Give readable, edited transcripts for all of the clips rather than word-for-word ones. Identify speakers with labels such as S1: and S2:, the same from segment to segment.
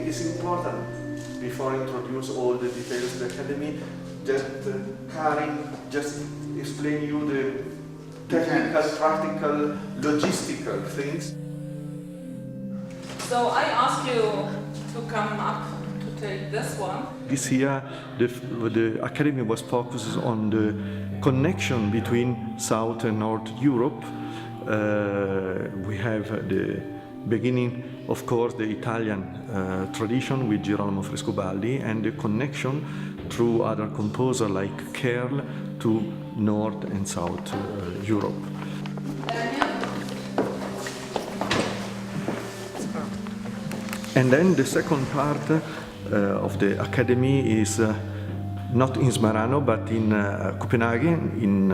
S1: it's important, before I introduce all the details of the academy, just Karin just explain you the technical, practical, logistical things.
S2: So I ask you to come up to take this one.
S1: This year, the academy was focused on the connection between South and North Europe. We have the beginning, of course, the Italian tradition with Girolamo Frescobaldi, and the connection through other composers like Kerl to North and South Europe. And then the second part of the academy is not in Smarano but in Copenhagen, in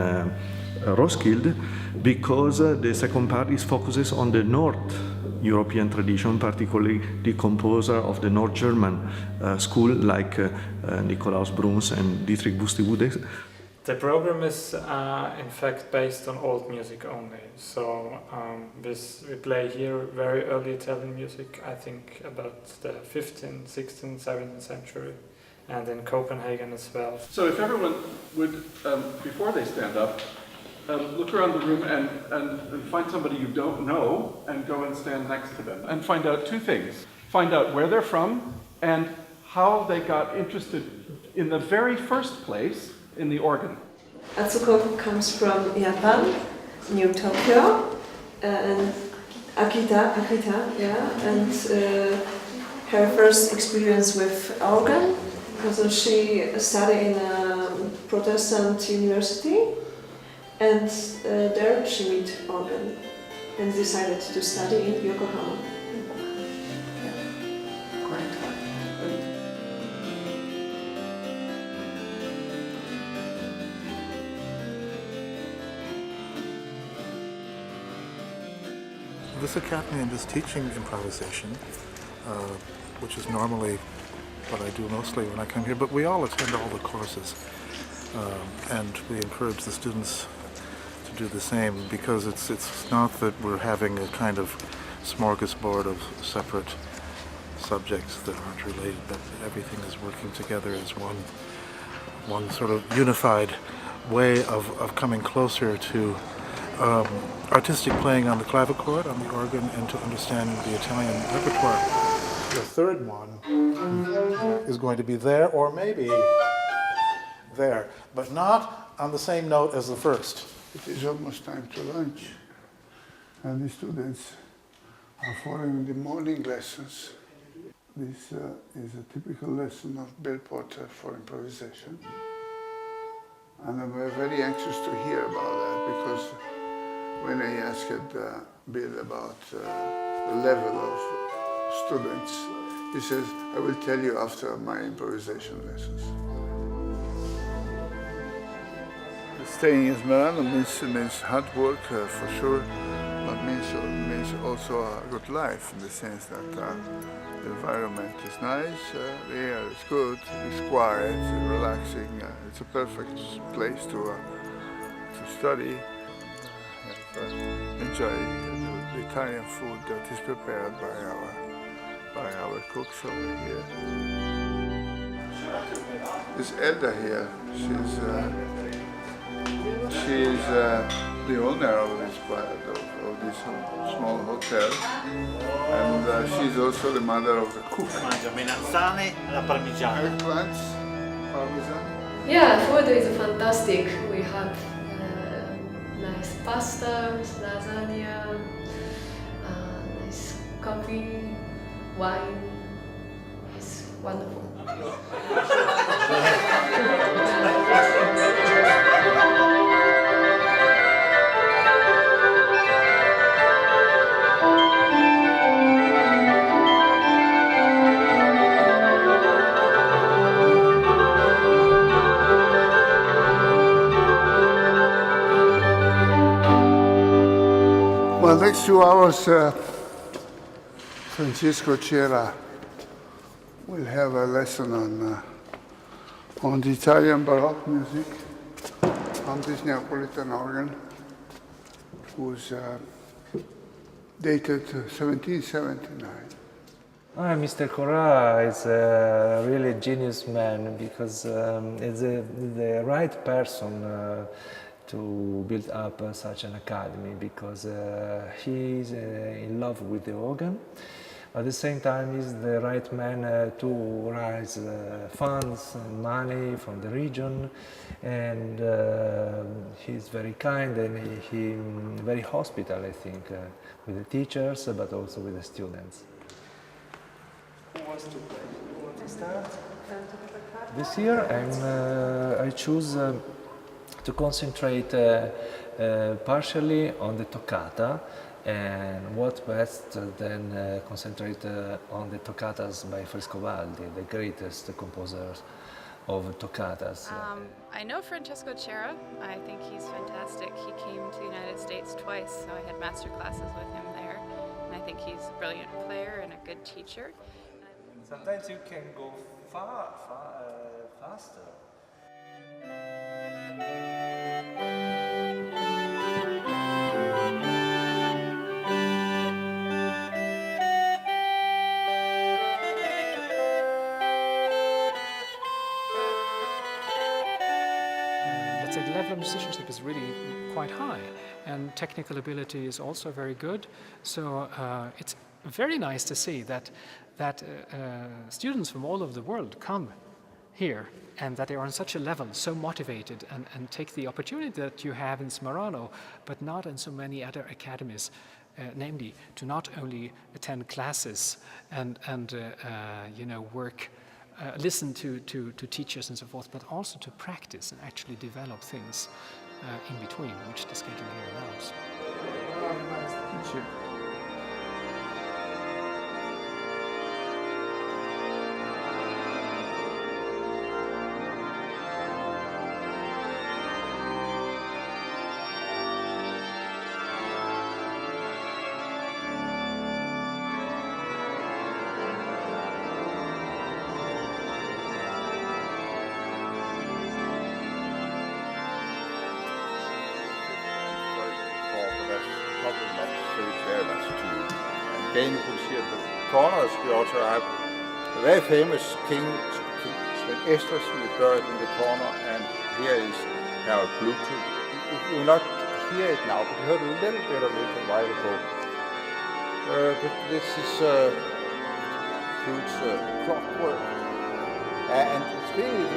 S1: Roskilde, because the second part is focuses on the North European tradition, particularly the composer of the North German school like Nikolaus Bruns and Dietrich Buxtehude.
S3: The program is in fact based on old music only. So we play here very early Italian music, I think about the 15th, 16th, 17th century, and in Copenhagen as well.
S4: So if everyone would, before they stand up, look around the room and find somebody you don't know and go and stand next to them and find out two things. Find out where they're from and how they got interested in the very first place in the organ.
S5: Atsuko comes from Japan, New Tokyo, and Akita, yeah, and her first experience with organ, because she studied in a Protestant university, and there she met organ and decided to study in Yokohama.
S6: This academy I'm just teaching improvisation, which is normally what I do mostly when I come here, but we all attend all the courses, and we encourage the students to do the same, because it's not that we're having a kind of smorgasbord of separate subjects that aren't related, but everything is working together as one sort of unified way of coming closer to artistic playing on the clavichord, on the organ, and to understand the Italian repertoire. The third one is going to be there, or maybe there, but not on the same note as the first.
S7: It is almost time to lunch, and the students are following the morning lessons. This is a typical lesson of Bill Potter for improvisation, and I'm very anxious to hear about that, because when I asked Bill about the level of students, he says, I will tell you after my improvisation lessons. Staying in Smarano means hard work for sure, but means also a good life, in the sense that the environment is nice, the air is good, it's quiet, relaxing. It's a perfect place to study. Enjoy the Italian food that is prepared by our cooks over here. This Elda here, she's the owner of this small hotel, and she's also the mother of the cook.
S8: Melanzane alla parmigiana.
S7: Eggplants, parmesan.
S9: Yeah, food is fantastic. We have nice pasta, lasagna, nice coffee, wine. It's wonderful.
S7: Well, next 2 hours, Francesco Cera will have a lesson on the Italian Baroque music, on this Neapolitan organ, who's dated 1779.
S10: Mr. Corra is a really genius man because he's the right person to build up such an academy because he's in love with the organ. At the same time, he's the right man to raise funds and money from the region, and he's very kind and he very hospitable, I think, with the teachers but also with the students. Who wants to play? Who wants to start? This year I choose to concentrate partially on the toccata, and what best than concentrate on the toccatas by Frescobaldi, the greatest composers of toccatas.
S11: I know Francesco Cera. I think he's fantastic. He came to the United States twice, so I had master classes with him there. And I think he's a brilliant player and a good teacher.
S10: Sometimes you can go faster.
S12: The level of musicianship is really quite high, and technical ability is also very good. So it's very nice to see that students from all over the world come here and that they are on such a level, so motivated, and take the opportunity that you have in Smarano, but not in so many other academies, namely to not only attend classes and work. Listen to teachers and so forth, but also to practice and actually develop things in between, which the schedule here allows.
S7: Thank you.
S13: Again, you can see at the corners we also have a very famous King Sven Esters with bird in the corner, and here is our Bluetooth. You will not hear it now, but you heard a little bit of it a while ago. But this is huge clockwork, and it's really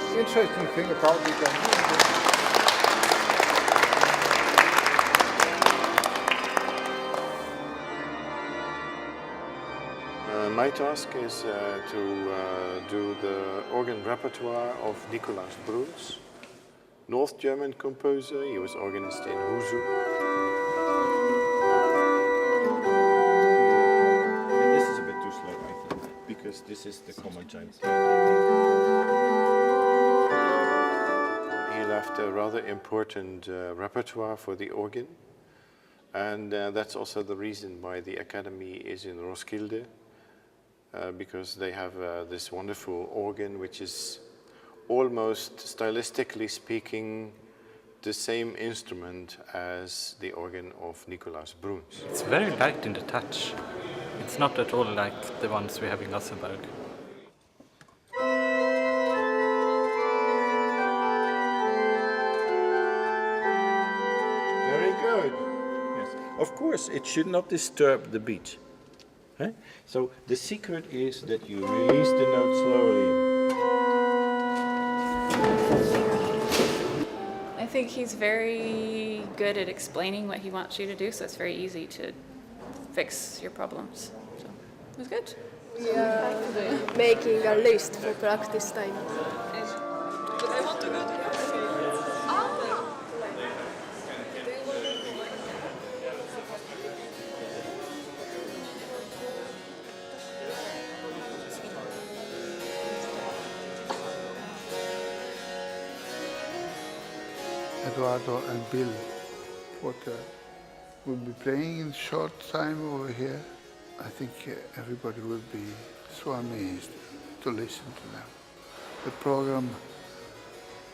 S13: the interesting thing about it.
S14: My task is to do the organ repertoire of Nicolaas Bruns, North German composer. He was organist in Huzum.
S13: This is a bit too slow, I think, because this is the common time.
S14: He left a rather important repertoire for the organ, and that's also the reason why the Academy is in Roskilde. Because they have this wonderful organ, which is almost stylistically speaking the same instrument as the organ of Nicolaas Bruns.
S15: It's very light in the touch. It's not at all like the ones we have in Gothenburg.
S13: Very good. Yes. Of course, it should not disturb the beat. Huh? So the secret is that you release the note slowly.
S11: I think he's very good at explaining what he wants you to do, so it's very easy to fix your problems. So it was good.
S9: We are making a list for practice time.
S2: But I want to go to
S7: Eduardo and Bill Porter will be playing in short time over here. I think everybody will be so amazed to listen to them. The program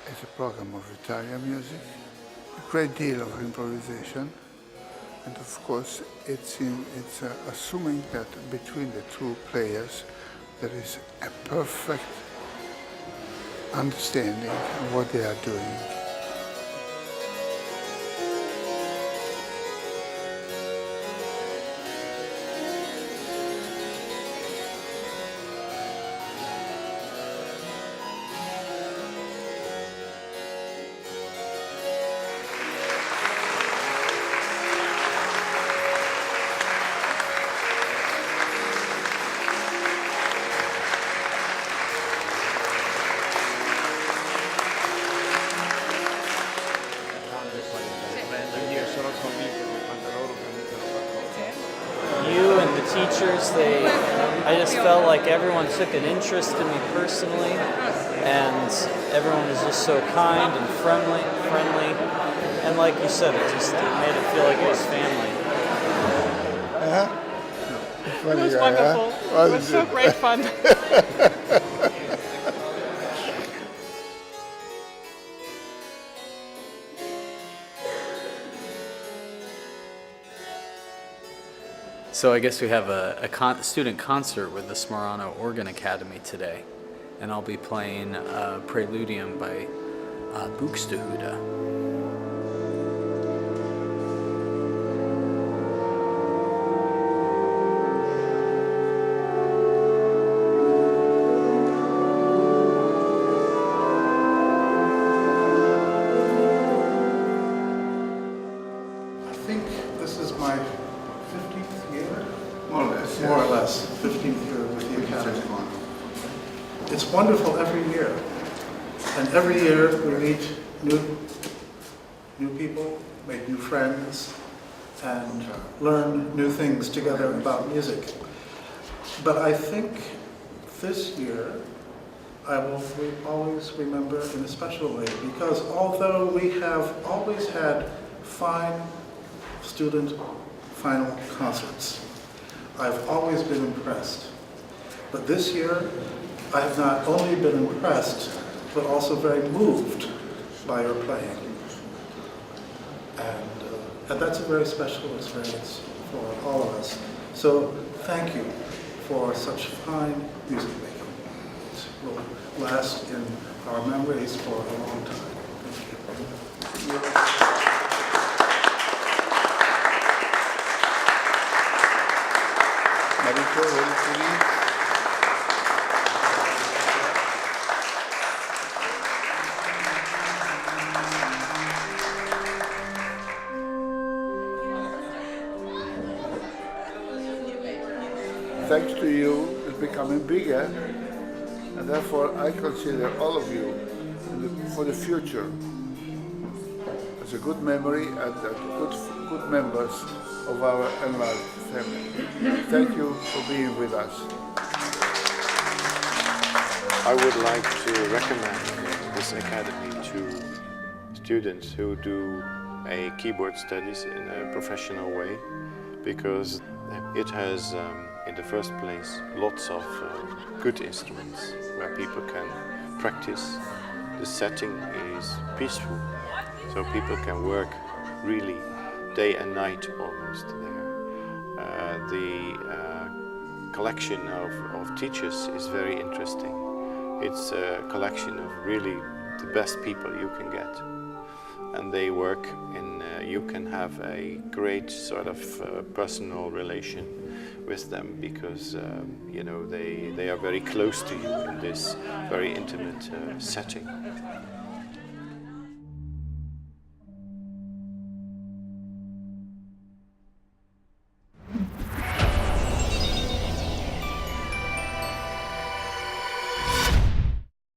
S7: is a program of Italian music, a great deal of improvisation, And of course, it's assuming that between the two players there is a perfect understanding of what they are doing.
S16: You and the teachers, I just felt like everyone took an interest in me personally, and everyone was just so kind and friendly, and like you said, it made it feel like it was family.
S2: It was wonderful. It was so great fun.
S15: So I guess we have a student concert with the Smarano Organ Academy today, and I'll be playing Preludium by Buxtehude.
S6: I think this is my 15th year?
S7: More or less.
S6: More or less, 15th year with the Academy. It's wonderful every year. And every year we meet new people, make new friends, and learn new things together about music. But I think this year I will always remember in a special way, because although we have always had fine student final concerts, I've always been impressed. But this year, I have not only been impressed, but also very moved by your playing. And that's a very special experience for all of us. So thank you for such fine music making. It will last in our memories for a long time. Thank you.
S7: Thanks to you, it's becoming bigger, and therefore I consider all of you for the future as a good memory and good members of our enlarged family. Thank you for being with us.
S14: I would like to recommend this academy to students who do a keyboard studies in a professional way, because it has, in the first place, lots of good instruments where people can practice. The setting is peaceful, so people can work really day and night almost there. The collection of teachers is very interesting. It's a collection of really the best people you can get. And they work in, you can have a great sort of personal relation with them, because you know, they are very close to you in this very intimate setting.